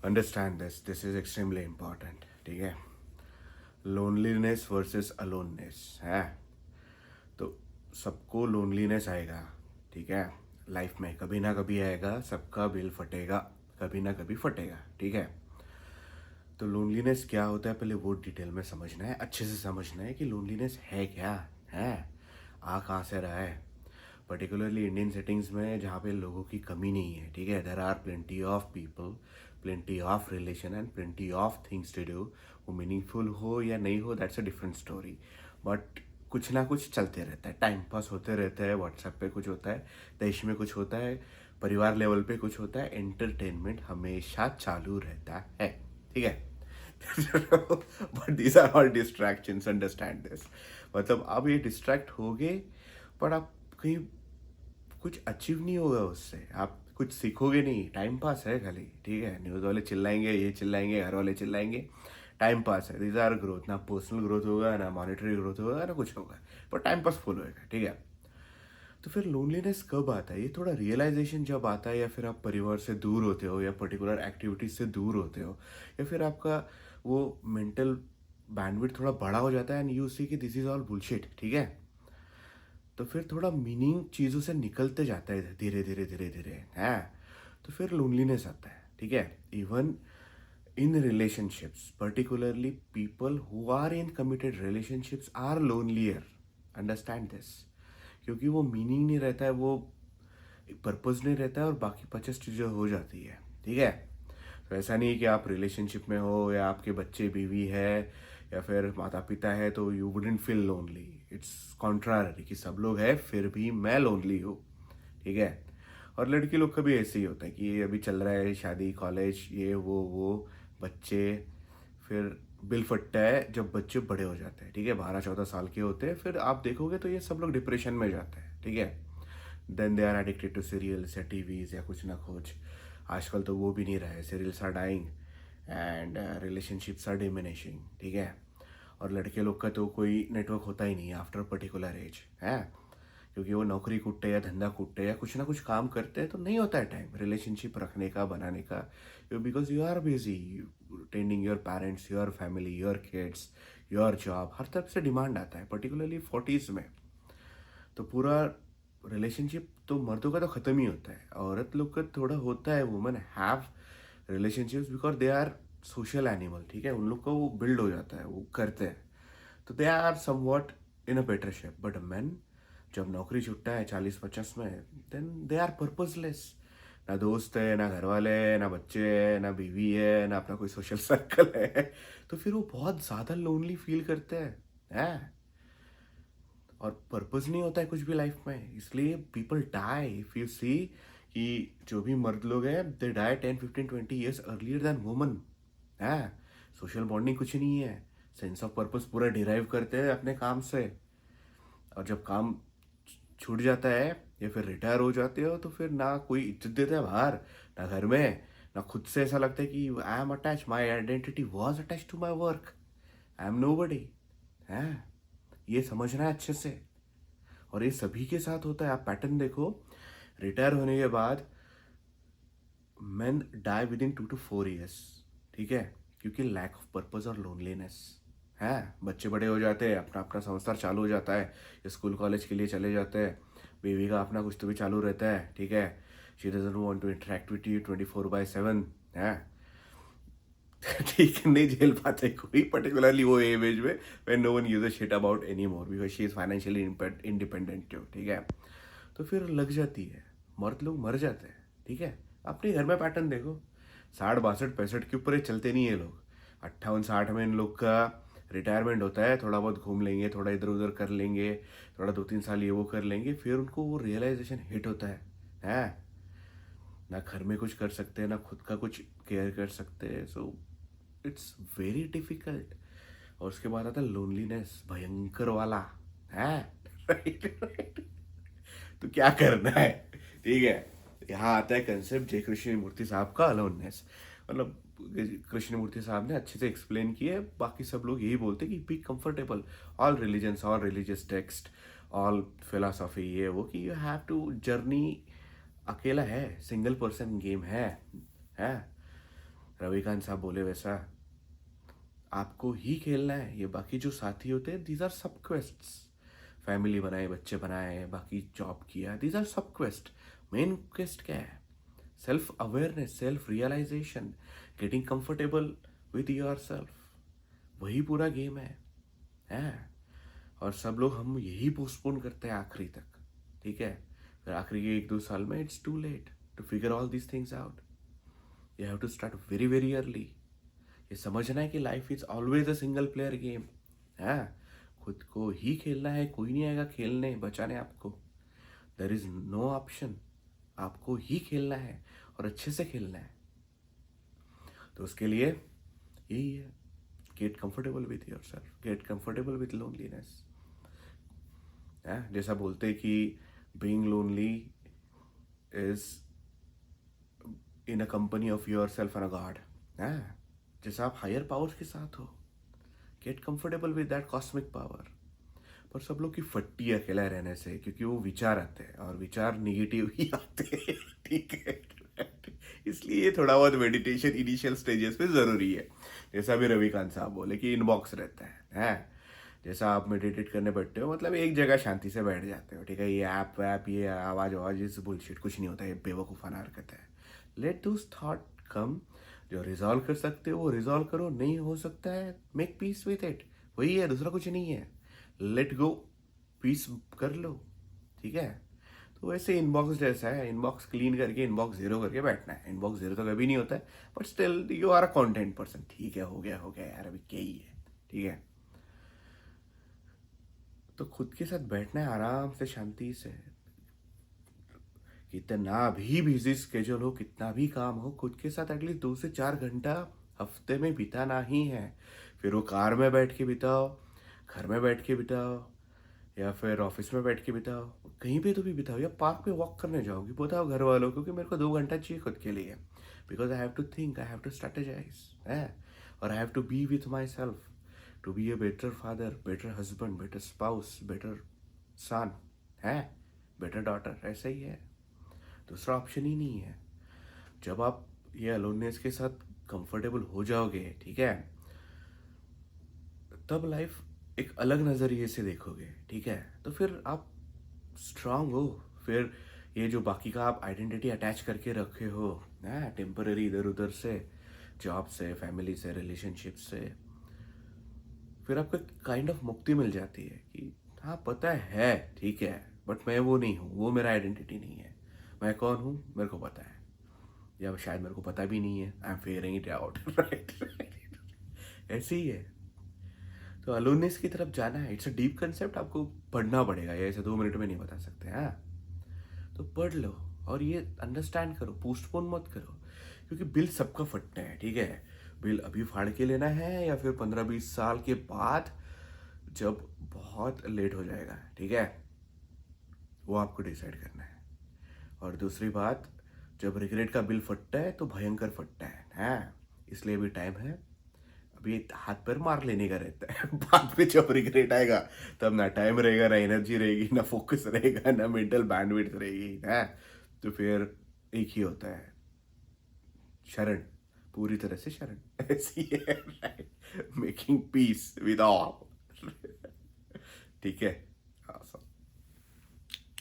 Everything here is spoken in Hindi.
Understand this is extremely important, ठीक है। लोनलीनेस वर्सेस अलोननेस है। तो सबको लोनलीनेस आएगा, ठीक है। लाइफ में कभी ना कभी आएगा, सबका बिल फटेगा, कभी ना कभी फटेगा, ठीक है। तो लोनलीनेस क्या होता है पहले वो डिटेल में समझना है, अच्छे से समझना है कि लोनलीनेस है क्या है, आ कहाँ से रहा है। पर्टिकुलरली इंडियन सेटिंग्स में जहाँ पे लोगों की कमी नहीं है, ठीक है। There are plenty of people, plenty of relation and plenty of things to do. वो मीनिंगफुल हो या नहीं हो, that's a different story. But कुछ ना कुछ चलते रहता है, टाइम पास होते रहता है, व्हाट्सएप पे कुछ होता है, देश में कुछ होता है, परिवार लेवल पे कुछ होता है, एंटरटेनमेंट हमेशा चालू रहता है, ठीक है। But these are all distractions, understand this. मतलब आप ये डिस्ट्रैक्ट होगे, पर आप कहीं कुछ अचीव नहीं होगा उससे, आप कुछ सीखोगे नहीं, टाइम पास है खाली, ठीक है। न्यूज़ वाले चिल्लाएंगे, ये चिल्लाएंगे, घर वाले चिल्लाएंगे, टाइम पास है। दीज आर ग्रोथ, ना पर्सनल ग्रोथ होगा, ना मॉनेटरी ग्रोथ होगा, ना कुछ होगा, पर टाइम पास फुल होएगा, ठीक है। तो फिर लोनलीनेस कब आता है? ये थोड़ा रियलाइजेशन जब आता है, या फिर आप परिवार से दूर होते हो, या पर्टिकुलर एक्टिविटीज से दूर होते हो, या फिर आपका वो मेंटल बैंडविड्थ थोड़ा बड़ा हो जाता है एंड यू सी कि दिस इज ऑल बुलशिट, ठीक है। तो फिर थोड़ा मीनिंग चीज़ों से निकलते जाता है धीरे धीरे धीरे धीरे, है। तो फिर लोनलीनेस आता है, ठीक है। Even in relationships, particularly people who are in committed relationships are lonelier, understand this. क्योंकि वो मीनिंग नहीं रहता है, वो पर्पस नहीं रहता है, और बाकी 50 चीज़ें हो जाती है, ठीक है। तो ऐसा नहीं है कि आप रिलेशनशिप में हो, या आपके बच्चे बीवी है, या फिर माता पिता है, तो you wouldn't feel lonely. It's contrary कि सब लोग हैं फिर भी मैं लोनली हूँ, ठीक है। और लड़की लोग का भी ऐसे ही होता है कि ये अभी चल रहा है शादी, कॉलेज, ये वो बच्चे, फिर बिल फटता है जब बच्चे बड़े हो जाते हैं, ठीक है, 12-14 साल के होते हैं, फिर आप देखोगे तो ये सब लोग डिप्रेशन में जाते हैं, ठीक है। Then they are addicted to serials या टीवीज या कुछ ना कुछ। आजकल तो वो भी नहीं रहा है, serials are dying and relationships are diminishing, ठीक है। और लड़के लोग का तो कोई नेटवर्क होता ही नहीं है आफ्टर पर्टिकुलर एज, है। क्योंकि वो नौकरी कूटते या धंधा कूटते या कुछ ना कुछ काम करते हैं, तो नहीं होता है टाइम रिलेशनशिप रखने का, बनाने का। Because you are busy tending your parents, your family, your kids, your job, हर तरफ से डिमांड आता है, पर्टिकुलरली 40s में। तो पूरा रिलेशनशिप तो मर्दों का तो ख़त्म ही होता है, औरत लोग का थोड़ा होता है। Women have relationships because they are social animal, ठीक है। उन लोग का वो बिल्ड हो जाता है, वो करते हैं, तो they are somewhat in a better shape. But man जब नौकरी छुट्टा है 40-50 में, देन दे आर पर्पजलेस। ना दोस्त है, ना घर वाले है, ना बच्चे है, ना बीवी है, ना अपना कोई सोशल सर्कल है। तो फिर वो बहुत ज़्यादा लोनली फील करते हैं, है। और पर्पस नहीं होता है कुछ भी लाइफ में, इसलिए people die. If you see कि जो भी मर्द लोग हैं, they die 10-15-20 years earlier than woman, है। सोशल बॉन्डिंग कुछ नहीं है, सेंस ऑफ पर्पस पूरा डिराइव करते हैं अपने काम से। और जब काम छूट जाता है या फिर रिटायर हो जाते हो, तो फिर ना कोई इज्जत देता है बाहर, ना घर में, ना खुद से। ऐसा लगता है कि I am attach, my identity was attach to my work, I am nobody, है। ये समझना है अच्छे से। और ये सभी के साथ होता है, आप पैटर्न देखो। रिटायर होने के बाद men die within 2 to 4 years, ठीक है। क्योंकि लैक ऑफ पर्पस और लोनलीनेस है। बच्चे बड़े हो जाते हैं, अपना अपना संसार चालू हो जाता है, स्कूल कॉलेज के लिए चले जाते हैं, बेबी का अपना कुछ तो भी चालू रहता है, ठीक है। She doesn't want to interact with you 24/7, है। ठीक है, नहीं झेल पाते कोई, पर्टिकुलरली वो एज में when no one gives a shit about any more because she is financially independent too, ठीक है। तो फिर लग जाती है, मर्द लोग मर जाते हैं, ठीक है। अपने घर में पैटर्न देखो, 60, 62, 65 के ऊपर ये चलते नहीं है लोग। 58-60 में इन लोग का रिटायरमेंट होता है, थोड़ा बहुत घूम लेंगे, थोड़ा इधर उधर कर लेंगे, थोड़ा 2-3 साल ये वो कर लेंगे, फिर उनको वो रियलाइजेशन हिट होता है। ना घर में कुछ कर सकते हैं, ना खुद का कुछ केयर कर सकते हैं, सो इट्स वेरी डिफिकल्ट। और उसके बाद आता है लोनलीनेस, भयंकर वाला, है। राइट। तो क्या करना है, ठीक है। यहाँ आता है कंसेप्ट जय कृष्ण मूर्ति साहब का, अलोननेस। मतलब कृष्ण मूर्ति साहब ने अच्छे से एक्सप्लेन किया है, बाकी सब लोग यही बोलते हैं कि be comfortable. All religions, all religious text, all philosophy, ये वो, कि यू हैव टू जर्नी। अकेला है, सिंगल पर्सन गेम है। रविकांत साहब बोले वैसा आपको ही खेलना है। ये बाकी जो साथी होते हैं दीज आर सब क्वेस्ट्स। फैमिली बनाए, बच्चे बनाए, बाकी जॉब किया, these are sub quest. Main quest क्या है? Self awareness, self realisation, getting comfortable with yourself. वही पूरा गेम है। और सब लोग हम यही पोस्टपोन करते हैं आखिरी तक, ठीक है? फिर आखिरी के 1-2 साल में it's too late to figure all these things out. You have to start very very early. ये समझना है कि life is always a single player game है। खुद को ही खेलना है, कोई नहीं आएगा खेलने बचाने आपको। There is no option. आपको ही खेलना है और अच्छे से खेलना है। तो उसके लिए यही है, get comfortable with your self, get comfortable with loneliness. जैसा बोलते हैं कि being lonely is in a company of your self and a God. जैसा आप हायर पावर्स के साथ हो, get comfortable with that cosmic power. पर सब लोग की फट्टी है अकेला रहने से, क्योंकि वो विचार आते हैं और विचार निगेटिव ही आते हैं, ठीक है? इसलिए थोड़ा बहुत मेडिटेशन इनिशियल स्टेजेस पे ज़रूरी है। जैसा भी रविकांत साहब बोले कि इनबॉक्स रहता है। जैसा आप मेडिटेट करने बैठते हो, मतलब एक जगह शांति से बैठ जाते हो, ठीक है? ये ऐप वैप, ये आवाज़ आवाज़, इस बुलशिट कुछ नहीं होता है, ये बेवकूफ़ाना हरकत है। लेट दोस थॉट कम। जो रिजॉल्व कर सकते हो वो रिजॉल्व करो, नहीं हो सकता है मेक पीस विथ इट। वही है, दूसरा कुछ नहीं है। लेट गो, पीस कर लो, ठीक है? तो वैसे इनबॉक्स जैसा है, इनबॉक्स क्लीन करके इनबॉक्स जीरो करके बैठना है। इनबॉक्स जीरो तो कभी नहीं होता है, but still you are a content person. ठीक है, हो गया यार, अभी क्या ही है, ठीक है? तो खुद के साथ बैठना है आराम से, शांति से। कितना भी बिजी स्केड्यूल हो, कितना भी काम हो, खुद के साथ एटलीस्ट 2 से 4 घंटा हफ्ते में बिताना ही है। फिर वो कार में बैठ के बिताओ, घर में बैठ के बिताओ, या फिर ऑफिस में बैठ के बिताओ, कहीं पे तो भी बिताओ, या पार्क पे वॉक करने जाओगे, बताओ घर वालों को कि मेरे को 2 घंटा चाहिए खुद के लिए, because I have to think, I have to strategize है। और I have to be with myself to be a better father, better husband, better spouse, better son है, बेटर डॉटर। ऐसा ही है, दूसरा ऑप्शन ही नहीं है। जब आप ये अलोननेस के साथ कंफर्टेबल हो जाओगे, ठीक है, तब लाइफ एक अलग नज़रिए से देखोगे, ठीक है? तो फिर आप स्ट्रांग हो। फिर ये जो बाकी का आप आइडेंटिटी अटैच करके रखे हो ना, टेम्पररी इधर उधर से, जॉब से, फैमिली से, रिलेशनशिप से, फिर आपको काइंड ऑफ मुक्ति मिल जाती है कि हाँ पता है, ठीक है, बट मैं वो नहीं हूँ, वो मेरा आइडेंटिटी नहीं है। मैं कौन हूँ मेरे को पता है, या शायद मेरे को पता भी नहीं है। I am figuring it out, right? ऐसे ही है। तो अलोननेस की तरफ जाना है, इट्स अ डीप कंसेप्ट, आपको पढ़ना पड़ेगा, ये ऐसे 2 मिनट में नहीं बता सकते। हाँ, तो पढ़ लो और ये अंडरस्टैंड करो, पोस्टपोन मत करो, क्योंकि बिल सबका फटना है, ठीक है? बिल अभी फाड़ के लेना है या फिर 15-20 साल के बाद, जब बहुत लेट हो जाएगा, ठीक है? वो आपको डिसाइड करना है। और दूसरी बात, जब रिग्रेट का बिल फटता है तो भयंकर फटता है, हाँ? इसलिए भी टाइम है। अभी हाथ पैर मार लेने का रहता है। बाद में जब रिग्रेट आएगा, तब ना टाइम रहेगा, ना एनर्जी रहेगी, ना फोकस रहेगा, ना मेंटल बैंडविड्थ रहेगी, है? तो फिर एक ही होता है, शरण, पूरी तरह से शरण। ऐसी है, मेकिंग पीस विद ऑल। ठीक है, हाँ।